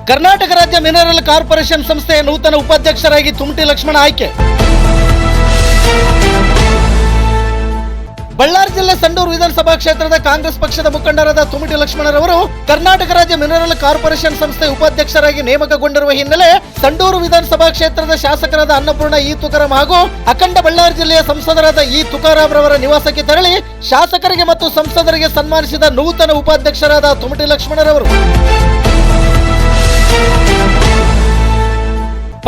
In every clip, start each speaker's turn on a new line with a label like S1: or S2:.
S1: ಕರ್ನಾಟಕ ರಾಜ್ಯ mineral corporation ಸಂಸ್ಥೆಯ ನೂತನ ಉಪಾಧ್ಯಕ್ಷರಾಗಿ ತುಮಟಿ ಲಕ್ಷ್ಮಣ ಆಯ್ಕೆ. ಬಳ್ಳಾರಿ ಜಿಲ್ಲೆ ಸಂಡೂರು ವಿಧಾನಸಭಾ ಕ್ಷೇತ್ರದ ಕಾಂಗ್ರೆಸ್ ಪಕ್ಷದ ಮುಖಂಡರಾದ ತುಮಟಿ ಲಕ್ಷ್ಮಣರವರು ಕರ್ನಾಟಕ ರಾಜ್ಯ ಮಿನರಲ್ ಕಾರ್ಪೊರೇಷನ್ ಸಂಸ್ಥೆ ಉಪಾಧ್ಯಕ್ಷರಾಗಿ ನೇಮಕಗೊಂಡಿರುವ ಹಿನ್ನೆಲೆ ಸಂಡೂರು ವಿಧಾನಸಭಾ ಕ್ಷೇತ್ರದ ಶಾಸಕರಾದ ಅನ್ನಪೂರ್ಣ ಇ ತುಕಾರಾಂ ಹಾಗೂ ಅಖಂಡ ಬಳ್ಳಾರಿ ಜಿಲ್ಲೆಯ ಸಂಸದರಾದ ಇ ತುಕಾರಾಂ ರವರ ನಿವಾಸಕ್ಕೆ ತೆರಳಿ ಶಾಸಕರಿಗೆ ಮತ್ತು ಸಂಸದರಿಗೆ ಸನ್ಮಾನಿಸಿದ ನೂತನ ಉಪಾಧ್ಯಕ್ಷರಾದ ತುಮಟಿ ಲಕ್ಷ್ಮಣರವರು.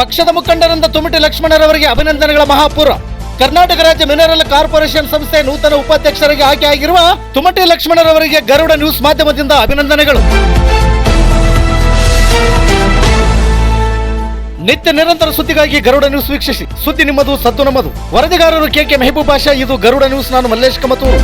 S1: ಪಕ್ಷದ ಮುಖಂಡರಾದ ತುಮಟಿ ಲಕ್ಷ್ಮಣರವರಿಗೆ ಅಭಿನಂದನೆಗಳ ಮಹಾಪೂರ. ಕರ್ನಾಟಕ ರಾಜ್ಯ ಮಿನರಲ್ ಕಾರ್ಪೊರೇಷನ್ ಸಂಸ್ಥೆ ನೂತನ ಉಪಾಧ್ಯಕ್ಷರಾಗಿ ಆಯ್ಕೆಯಾಗಿರುವ ತುಮಟಿ ಲಕ್ಷ್ಮಣರವರಿಗೆ ಗರುಡ ನ್ಯೂಸ್ ಮಾಧ್ಯಮದಿಂದ ಅಭಿನಂದನೆಗಳು. ನಿತ್ಯ ನಿರಂತರ ಸುದ್ದಿಗಾಗಿ ಗರುಡ ನ್ಯೂಸ್ ವೀಕ್ಷಿಸಿ. ಸುದ್ದಿ ನಿಮ್ಮದು, ಸದ್ದು ನಮ್ಮದು. ವರದಿಗಾರರು ಕೆ ಮೆಹಬೂಬ್ ಬಾಷಾ. ಇದು ಗರುಡ ನ್ಯೂಸ್. ನಾನು ಮಲ್ಲೇಶ್ ಕಮತೂರು.